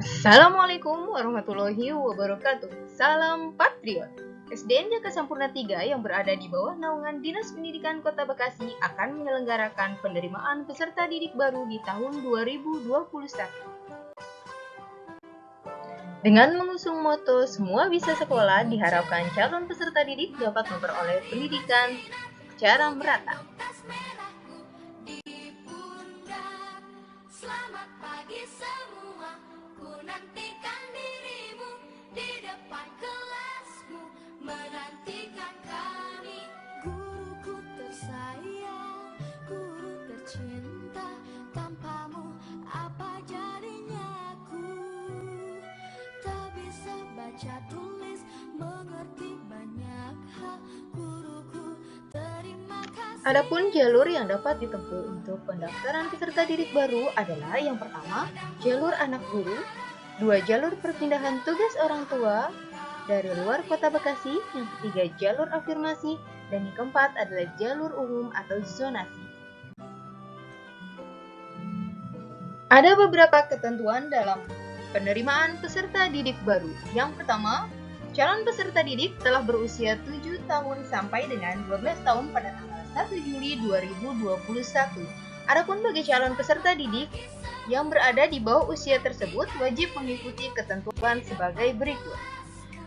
Assalamualaikum warahmatullahi wabarakatuh. Salam Patriot. SDN Jaka Sampurna 3 yang berada di bawah naungan Dinas Pendidikan Kota Bekasi akan menyelenggarakan penerimaan peserta didik baru di tahun 2021. Dengan mengusung moto "Semua Bisa Sekolah", diharapkan calon peserta didik dapat memperoleh pendidikan secara merata. Selamat pagi semua, ku nantikan dirimu di depan kelasmu, menantikan kami. Guruku tersayang, guru tercinta, tanpamu apa jadinya aku? Tak bisa baca tulis, mengerti banyak hal, guruku terima kasih. Adapun jalur yang dapat ditempuh untuk pendaftaran peserta didik baru adalah yang pertama, jalur anak guru, 2 jalur perpindahan tugas orang tua dari luar Kota Bekasi, yang ketiga jalur afirmasi, dan yang keempat adalah jalur umum atau zonasi. Ada beberapa ketentuan dalam penerimaan peserta didik baru. Yang pertama, calon peserta didik telah berusia 7 tahun sampai dengan 12 tahun pada tanggal 1 Juli 2021. Adapun bagi calon peserta didik yang berada di bawah usia tersebut wajib mengikuti ketentuan sebagai berikut.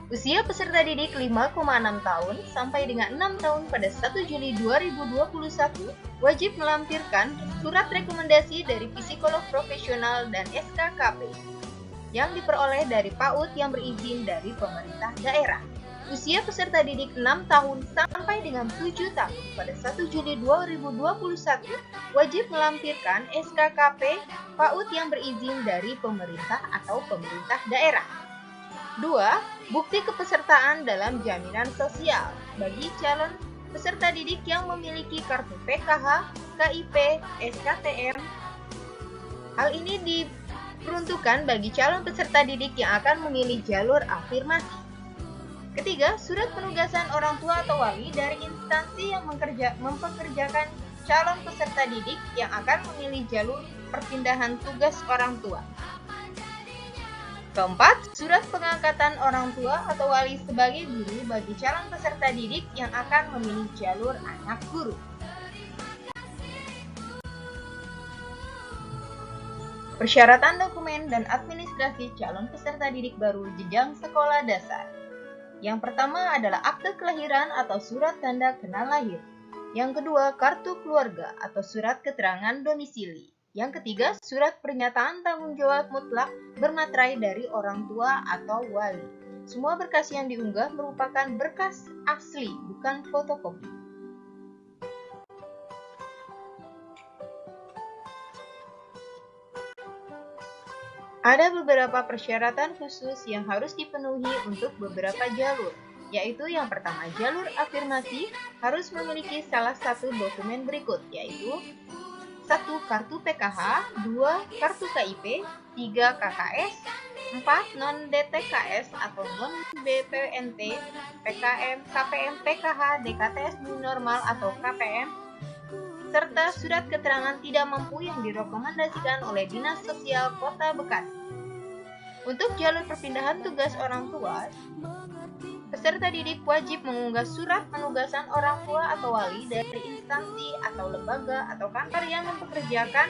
Usia peserta didik 5,6 tahun sampai dengan 6 tahun pada 1 Juli 2021 wajib melampirkan surat rekomendasi dari psikolog profesional dan SKKP yang diperoleh dari PAUD yang berizin dari pemerintah daerah. Usia peserta didik 6 tahun sampai dengan 7 tahun pada 1 Juli 2021 wajib melampirkan SKKP PAUD yang berizin dari pemerintah atau pemerintah daerah. 2. Bukti kepesertaan dalam jaminan sosial bagi calon peserta didik yang memiliki kartu PKH, KIP, SKTM. Hal ini diperuntukkan bagi calon peserta didik yang akan memilih jalur afirmasi. Ketiga, surat penugasan orang tua atau wali dari instansi yang mempekerjakan calon peserta didik yang akan memilih jalur perpindahan tugas orang tua. Keempat, surat pengangkatan orang tua atau wali sebagai guru bagi calon peserta didik yang akan memilih jalur anak guru. Persyaratan dokumen dan administrasi calon peserta didik baru jenjang sekolah dasar. Yang pertama adalah akte kelahiran atau surat tanda kenal lahir. Yang kedua, kartu keluarga atau surat keterangan domisili. Yang ketiga, surat pernyataan tanggung jawab mutlak bermaterai dari orang tua atau wali. Semua berkas yang diunggah merupakan berkas asli, bukan fotokopi. Ada beberapa persyaratan khusus yang harus dipenuhi untuk beberapa jalur, yaitu yang pertama, jalur afirmasi harus memiliki salah satu dokumen berikut, yaitu 1. Kartu PKH, 2. Kartu KIP, 3. KKS, 4. Non-DTKS atau non-BPNT, PKM, KPM, PKH, DKTS New Normal atau KPM, serta surat keterangan tidak mampu yang direkomendasikan oleh Dinas Sosial Kota Bekasi. Untuk jalur perpindahan tugas orang tua, peserta didik wajib mengunggah surat penugasan orang tua atau wali dari instansi atau lembaga atau kantor yang mempekerjakan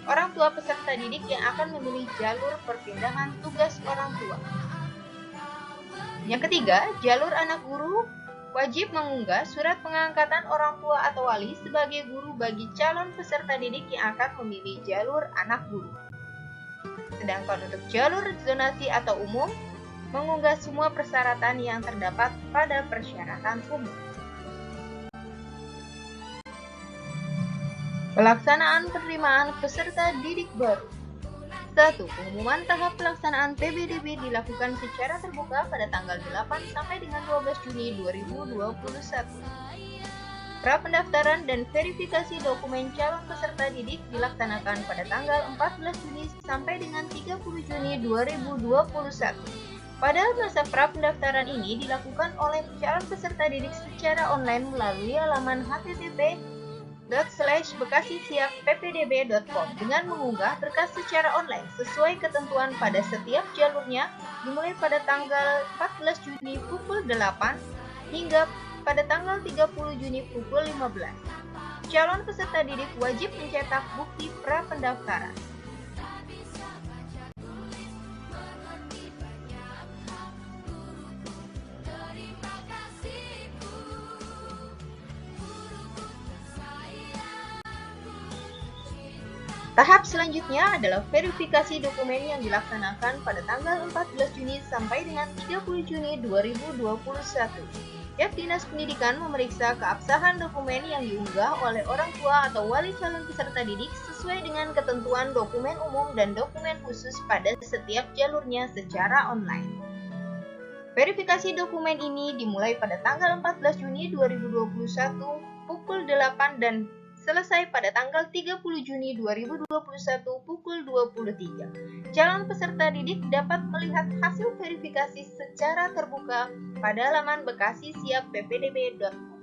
orang tua peserta didik yang akan memilih jalur perpindahan tugas orang tua. Yang ketiga, jalur anak guru wajib mengunggah surat pengangkatan orang tua atau wali sebagai guru bagi calon peserta didik yang akan memilih jalur anak guru. Sedangkan untuk jalur zonasi atau umum, mengunggah semua persyaratan yang terdapat pada persyaratan umum. Pelaksanaan penerimaan peserta didik baru. 1. Pengumuman tahap pelaksanaan PBDB dilakukan secara terbuka pada tanggal 8 sampai dengan 12 Juni 2021. Pra-pendaftaran dan verifikasi dokumen calon peserta didik dilaksanakan pada tanggal 14 Juni sampai dengan 30 Juni 2021. Pada masa pra-pendaftaran ini dilakukan oleh calon peserta didik secara online melalui laman http www.bekasisiapppdb.com dengan mengunggah berkas secara online sesuai ketentuan pada setiap jalurnya dimulai pada tanggal 14 Juni pukul 8 hingga pada tanggal 30 Juni pukul 15. Calon peserta didik wajib mencetak bukti pra-pendaftaran. Tahap selanjutnya adalah verifikasi dokumen yang dilaksanakan pada tanggal 14 Juni sampai dengan 30 Juni 2021. Pihak Dinas Pendidikan memeriksa keabsahan dokumen yang diunggah oleh orang tua atau wali calon peserta didik sesuai dengan ketentuan dokumen umum dan dokumen khusus pada setiap jalurnya secara online. Verifikasi dokumen ini dimulai pada tanggal 14 Juni 2021 pukul 8 dan selesai pada tanggal 30 Juni 2021 pukul 23. Calon peserta didik dapat melihat hasil verifikasi secara terbuka pada laman bekasisiapppdb.com.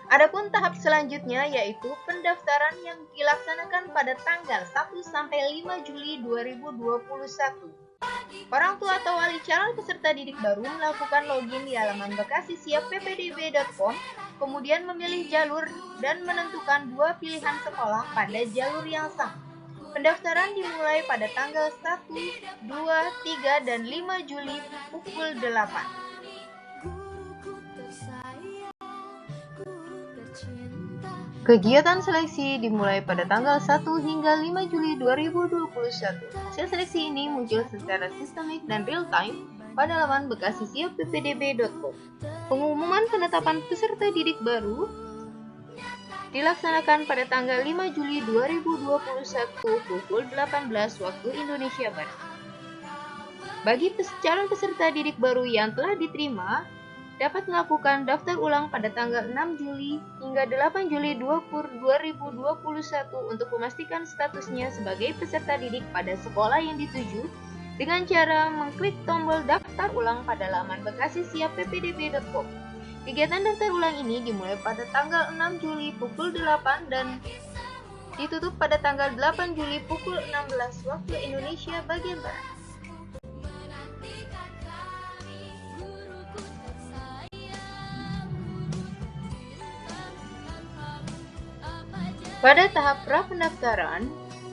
Adapun tahap selanjutnya yaitu pendaftaran yang dilaksanakan pada tanggal 1 sampai 5 Juli 2021. Orang tua atau wali calon peserta didik baru melakukan login di halaman bekasisiapppdb.com, kemudian memilih jalur dan menentukan dua pilihan sekolah pada jalur yang sama. Pendaftaran dimulai pada tanggal 1, 2, 3, dan 5 Juli pukul 8. Kegiatan seleksi dimulai pada tanggal 1 hingga 5 Juli 2021. Hasil seleksi ini muncul secara sistemik dan real-time pada laman bekasisiapppdb.com. Pengumuman penetapan peserta didik baru dilaksanakan pada tanggal 5 Juli 2021 pukul 18 waktu Indonesia Barat. Bagi calon peserta didik baru yang telah diterima, dapat melakukan daftar ulang pada tanggal 6 Juli hingga 8 Juli 2021 untuk memastikan statusnya sebagai peserta didik pada sekolah yang dituju dengan cara mengklik tombol daftar ulang pada laman bekasisiapppdb.com. Kegiatan daftar ulang ini dimulai pada tanggal 6 Juli pukul 8 dan ditutup pada tanggal 8 Juli pukul 16 waktu Indonesia bagian Barat. Pada tahap pra-pendaftaran,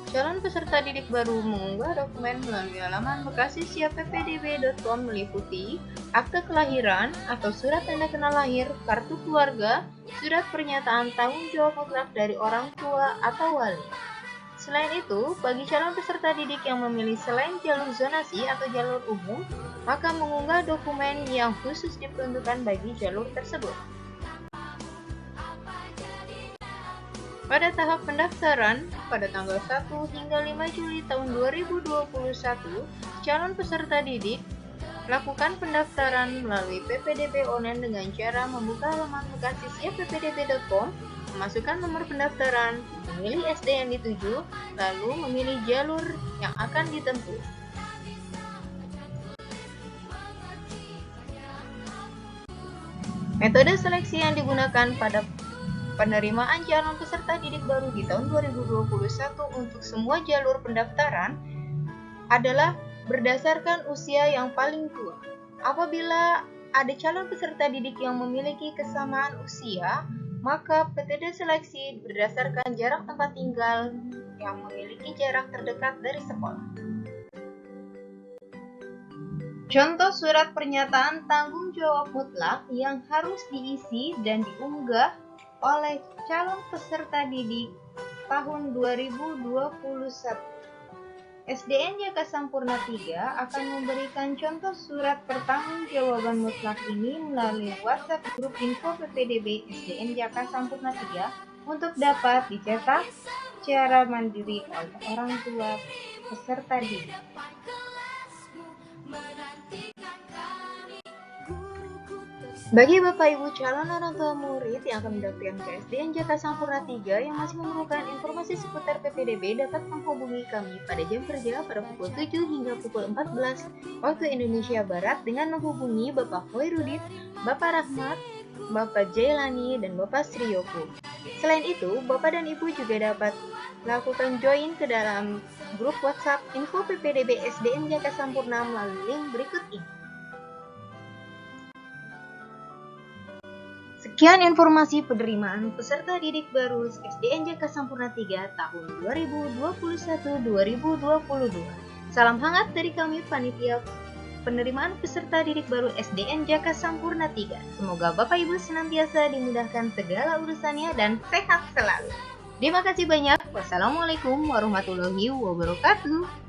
calon peserta didik baru mengunggah dokumen melalui halaman bekasisiapppdb.com meliputi akte kelahiran atau surat tanda kenal lahir, kartu keluarga, surat pernyataan tanggung jawab mutlak dari orang tua atau wali. Selain itu, bagi calon peserta didik yang memilih selain jalur zonasi atau jalur umum, maka mengunggah dokumen yang khusus diperuntukkan bagi jalur tersebut. Pada tahap pendaftaran, pada tanggal 1 hingga 5 Juli tahun 2021, calon peserta didik lakukan pendaftaran melalui PPDB online dengan cara membuka halaman bekasisiapppdb.com, memasukkan nomor pendaftaran, memilih SD yang dituju, lalu memilih jalur yang akan ditempuh. Metode seleksi yang digunakan pada penerimaan calon peserta didik baru di tahun 2021 untuk semua jalur pendaftaran adalah berdasarkan usia yang paling tua. Apabila ada calon peserta didik yang memiliki kesamaan usia, maka metode seleksi berdasarkan jarak tempat tinggal yang memiliki jarak terdekat dari sekolah. Contoh surat pernyataan tanggung jawab mutlak yang harus diisi dan diunggah oleh calon peserta didik tahun 2021. SDN Jaka Sampurna 3 akan memberikan contoh surat pertanggungjawaban mutlak ini melalui WhatsApp grup info PPDB SDN Jaka Sampurna 3 untuk dapat dicetak secara mandiri oleh orang tua peserta didik. Bagi Bapak Ibu calon orang tua murid yang akan mendaftarkan ke SDN Jaka Sampurna 3 yang masih memerlukan informasi seputar PPDB dapat menghubungi kami pada jam kerja pada pukul 7 hingga pukul 14 waktu Indonesia Barat dengan menghubungi Bapak Hoirudin, Bapak Rahmat, Bapak Jailani, dan Bapak Sriyoko. Selain itu, Bapak dan Ibu juga dapat lakukan join ke dalam grup WhatsApp Info PPDB SDN Jaka Sampurna melalui link berikut ini. Sekian informasi penerimaan peserta didik baru SDN Jaka Sampurna 3 tahun 2021-2022. Salam hangat dari kami panitia penerimaan peserta didik baru SDN Jaka Sampurna 3. Semoga Bapak Ibu senantiasa dimudahkan segala urusannya dan sehat selalu. Terima kasih banyak. Wassalamualaikum warahmatullahi wabarakatuh.